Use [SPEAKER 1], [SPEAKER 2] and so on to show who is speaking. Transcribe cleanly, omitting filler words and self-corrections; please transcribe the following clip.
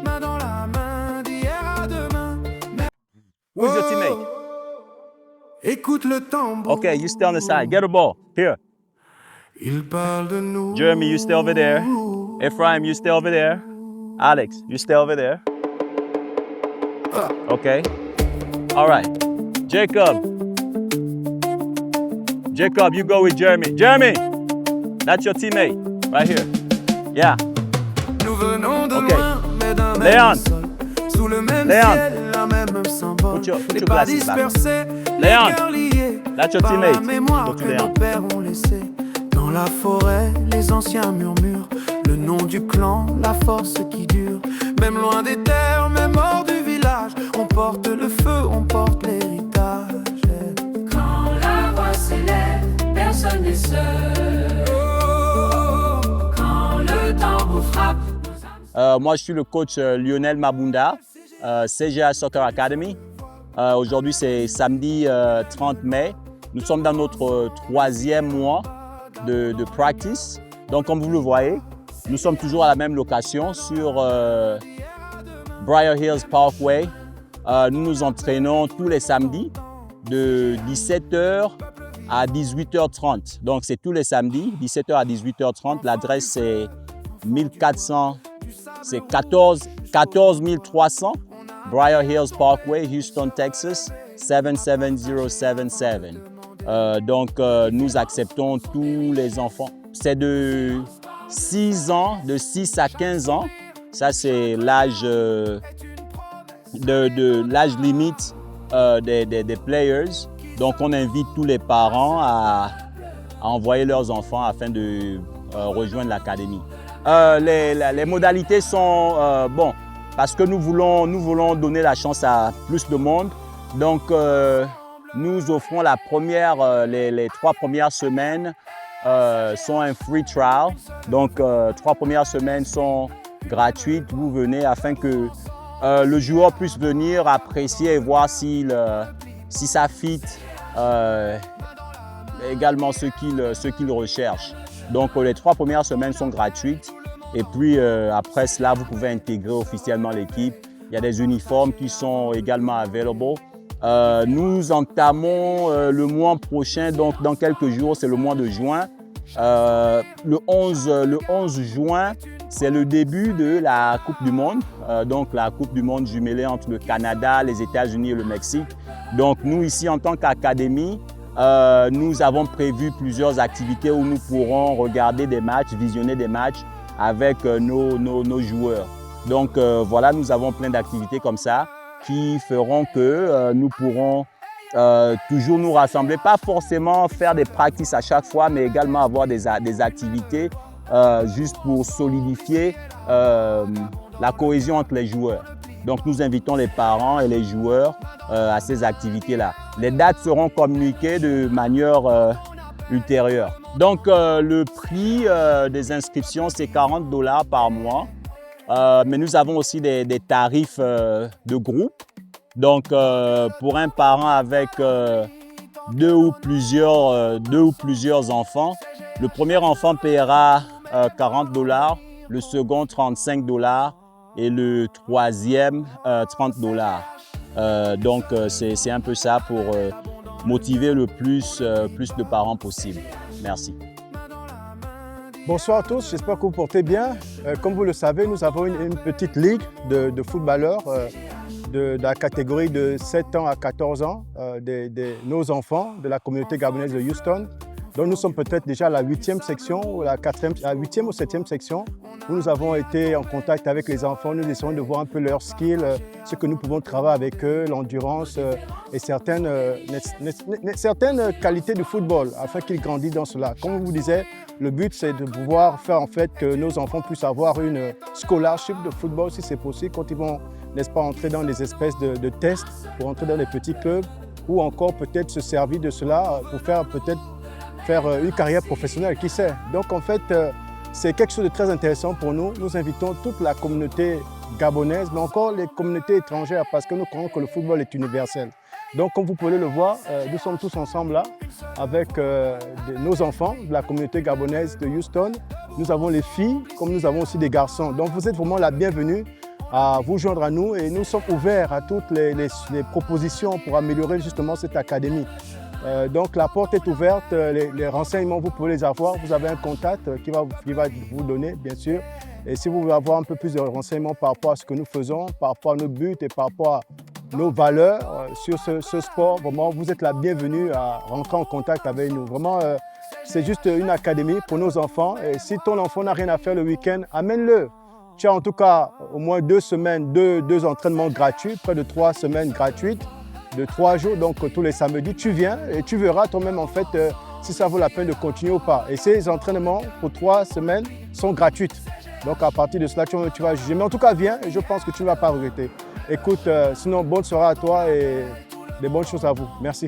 [SPEAKER 1] Main dans la main d'hier à demain.
[SPEAKER 2] Who's your teammate?
[SPEAKER 1] Écoute le tambour.
[SPEAKER 2] Okay, you stay on the side. Get a ball. Here.
[SPEAKER 1] Il parle de nous.
[SPEAKER 2] Jeremy, you stay over there. Ephraim, you stay over there. Alex, you stay over there. Okay. All right. Jacob. Jacob, you go with Jeremy. Jeremy, that's your teammate right here. Yeah.
[SPEAKER 1] Nous venons de
[SPEAKER 2] Ok.
[SPEAKER 1] loin, mais d'un
[SPEAKER 2] Léon.
[SPEAKER 1] même sol. Sous le même
[SPEAKER 2] Léon.
[SPEAKER 1] ciel, un même symbole.
[SPEAKER 2] Put your
[SPEAKER 1] Les pas
[SPEAKER 2] glasses back.
[SPEAKER 1] dispersés,
[SPEAKER 2] Léon.
[SPEAKER 1] les cœurs liés
[SPEAKER 2] That's your
[SPEAKER 1] par la
[SPEAKER 2] teammate.
[SPEAKER 1] mémoire
[SPEAKER 2] Go to
[SPEAKER 1] que
[SPEAKER 2] Léon.
[SPEAKER 1] nos pères ont laissée. Dans la forêt, les anciens murmurent le nom du clan, la force qui dure. Même loin des terres, même hors du village, on porte le feu, on porte l'héritage.
[SPEAKER 3] Quand la voix s'élève, personne n'est seul. Quand le tambour frappe,
[SPEAKER 2] Moi, je suis le coach Lionel Mabunda, CGA Soccer Academy. Aujourd'hui, c'est samedi 30 mai. Nous sommes dans notre troisième mois de practice. Donc, comme vous le voyez, nous sommes toujours à la même location sur Briar Hills Parkway. Nous nous entraînons tous les samedis de 17h à 18h30. Donc, c'est tous les samedis, 17h à 18h30. L'adresse, c'est 1400, c'est 14 300 Briar Hills Parkway, Houston, Texas, 77077. Donc, nous acceptons tous les enfants. C'est de 6 ans, de 6 à 15 ans. Ça, c'est l'âge l'âge limite des players. Donc, on invite tous les parents à envoyer leurs enfants afin de rejoindre l'académie. Les modalités sont bon, parce que nous voulons donner la chance à plus de monde. Donc, nous offrons les 3 premières semaines sont un free trial. Donc, 3 premières semaines sont gratuites. Vous venez afin que le joueur puisse venir apprécier et voir si ça fit également ce qu'il recherche. Donc, les 3 premières semaines sont gratuites. Et puis, après cela, vous pouvez intégrer officiellement l'équipe. Il y a des uniformes qui sont également available. Nous entamons le mois prochain, donc dans quelques jours, c'est le mois de juin. Le 11 juin, c'est le début de la Coupe du Monde. Donc, la Coupe du Monde jumelée entre le Canada, les États-Unis et le Mexique. Donc, nous, ici, en tant qu'académie, nous avons prévu plusieurs activités où nous pourrons regarder des matchs, visionner des matchs avec nos joueurs. Donc voilà, nous avons plein d'activités comme ça qui feront que nous pourrons toujours nous rassembler, pas forcément faire des practices à chaque fois, mais également avoir des activités juste pour solidifier la cohésion entre les joueurs. Donc nous invitons les parents et les joueurs à ces activités-là. Les dates seront communiquées de manière ultérieure. Donc le prix des inscriptions, c'est $40 par mois. Mais nous avons aussi des tarifs de groupe. Donc pour un parent avec deux ou plusieurs enfants, le premier enfant paiera $40, le second $35 et le troisième $30. Donc c'est un peu ça pour motiver le plus de parents possible. Merci.
[SPEAKER 4] Bonsoir à tous, j'espère que vous portez bien. Comme vous le savez, nous avons une petite ligue de footballeurs de la catégorie de 7 ans à 14 ans, nos enfants de la communauté gabonaise de Houston. Donc nous sommes peut-être déjà à la 8e section, ou la 8e ou 7e section, où nous avons été en contact avec les enfants. Nous essayons de voir un peu leurs skills, ce que nous pouvons travailler avec eux, l'endurance et certaines qualités du football, afin qu'ils grandissent dans cela. Comme je vous disais, le but c'est de pouvoir faire en fait que nos enfants puissent avoir une scholarship de football si c'est possible, quand ils vont, n'est-ce pas, entrer dans des espèces de tests pour entrer dans les petits clubs, ou encore peut-être se servir de cela pour faire une carrière professionnelle, qui sait. Donc en fait, c'est quelque chose de très intéressant pour nous. Nous invitons toute la communauté gabonaise, mais encore les communautés étrangères, parce que nous croyons que le football est universel. Donc, comme vous pouvez le voir, nous sommes tous ensemble là, avec nos enfants de la communauté gabonaise de Houston. Nous avons les filles, comme nous avons aussi des garçons. Donc, vous êtes vraiment la bienvenue à vous joindre à nous et nous sommes ouverts à toutes les propositions pour améliorer justement cette académie. Donc, la porte est ouverte, les renseignements, vous pouvez les avoir. Vous avez un contact qui va vous donner, bien sûr. Et si vous voulez avoir un peu plus de renseignements par rapport à ce que nous faisons, par rapport à nos buts et par rapport à nos valeurs sur ce sport, vraiment, vous êtes la bienvenue à rentrer en contact avec nous. Vraiment, c'est juste une académie pour nos enfants. Et si ton enfant n'a rien à faire le week-end, amène-le. Tu as en tout cas au moins 2 semaines, deux entraînements gratuits, près de 3 semaines gratuites, de 3 jours, donc tous les samedis. Tu viens et tu verras toi-même en fait si ça vaut la peine de continuer ou pas. Et ces entraînements pour 3 semaines sont gratuits. Donc à partir de cela, tu vas juger. Mais en tout cas, viens et je pense que tu ne vas pas regretter. Écoute, sinon, bonne soirée à toi et des bonnes choses à vous. Merci.